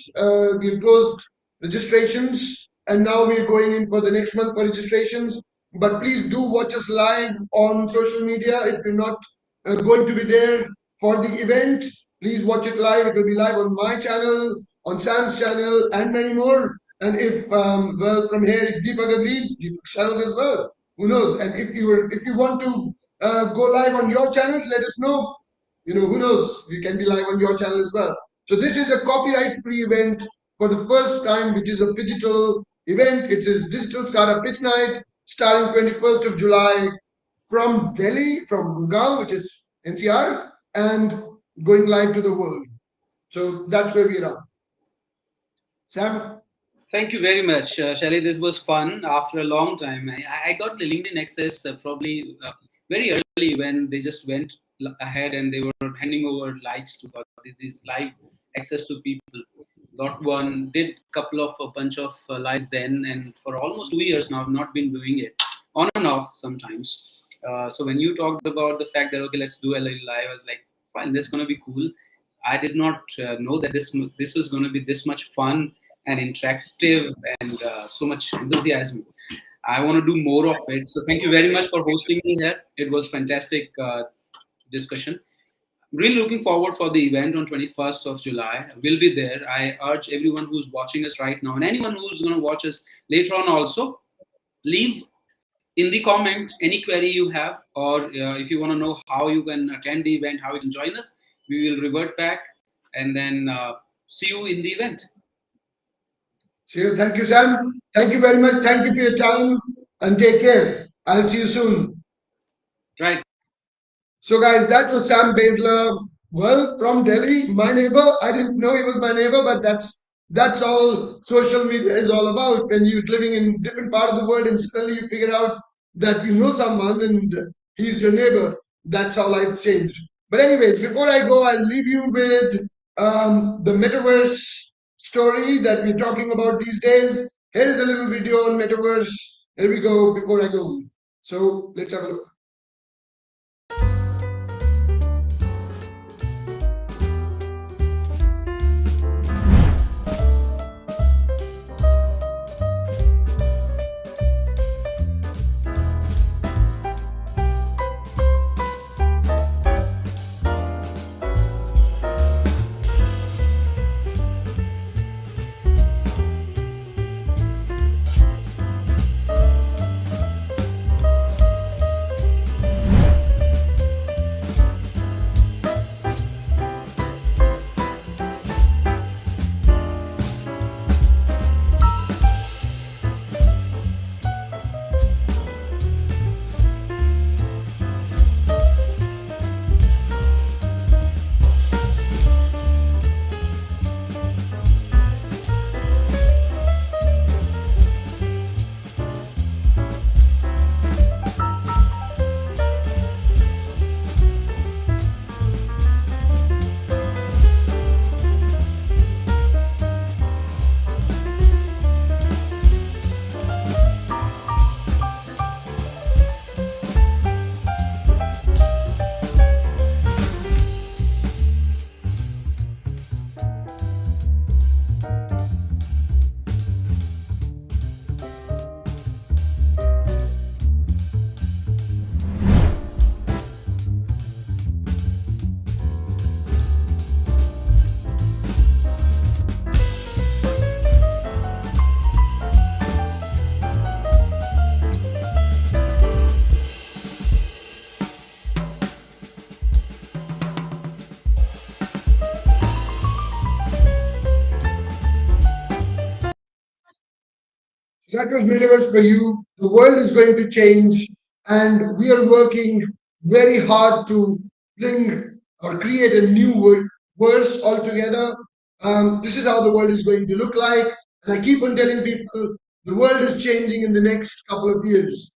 We've closed registrations, and now we're going in for the next month for registrations. But please do watch us live on social media. If you're not going to be there for the event, please watch it live. It will be live on my channel, on Sam's channel, and many more. And if well, from here, if Deepak agrees, Deepak's channels as well. Who knows? And if you want to go live on your channels, let us know. You know, who knows? We can be live on your channel as well. So this is a copyright-free event for the first time, which is a digital event. It is Digital Startup Pitch Night, starting 21st of July from Delhi, from Gurgaon, which is NCR, and going live to the world. So that's where we are. Sam? Thank you very much, Shelly. This was fun after a long time. I got the LinkedIn access probably very early when they just went ahead and they were handing over likes to these live access to people. Got one, did couple of a bunch of lives then, and for almost 2 years now, I've not been doing it on and off sometimes. So when you talked about the fact that okay, let's do a little live, I was like, fine, this is gonna be cool. I did not know that this was going to be this much fun and interactive and so much enthusiasm. I want to do more of it. So thank you very much for hosting me here. It was fantastic discussion. Really looking forward for the event on 21st of July. We'll be there. I urge everyone who's watching us right now and anyone who's going to watch us later on also, leave in the comment any query you have, or if you want to know how you can attend the event, how you can join us. We will revert back and then see you in the event. So thank you, Sam. Thank you very much. Thank you for your time, and take care. I'll see you soon. Right. So, guys, that was Sam Baisla. Well, from Delhi, my neighbor. I didn't know he was my neighbor, but that's all social media is all about. When you're living in different part of the world and suddenly you figure out that you know someone and he's your neighbor. That's how life's changed. But anyway, before I go, I'll leave you with the metaverse story that we're talking about these days. Here is a little video on metaverse. Here we go before I go. So let's have a look. That was Believers for You. The world is going to change, and we are working very hard to bring or create a new verse altogether. This is how the world is going to look like. And I keep on telling people the world is changing in the next couple of years.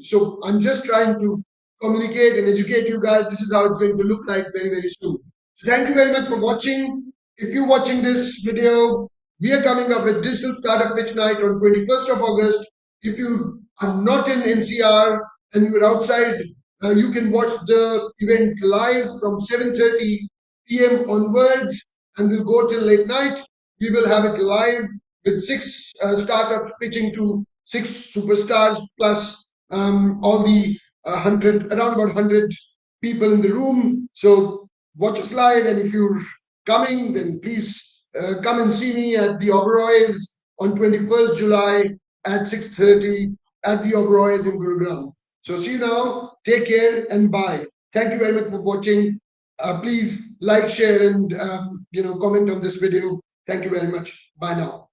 So I'm just trying to communicate and educate you guys. This is how it's going to look like very, very soon. So thank you very much for watching. If you're watching this video, we are coming up with Digital Startup Pitch Night on 21st of August. If you are not in NCR and you're outside, you can watch the event live from 7:30 p.m. onwards, and we'll go till late night. We will have it live with six startups pitching to six superstars plus all the around about 100 people in the room. So watch us live, and if you're coming, then please come and see me at the Oberoi's on 21st July at 6:30 at the Oberoi's in Gurugram. So see you now. Take care and bye. Thank you very much for watching. Please like, share, and comment on this video. Thank you very much. Bye now.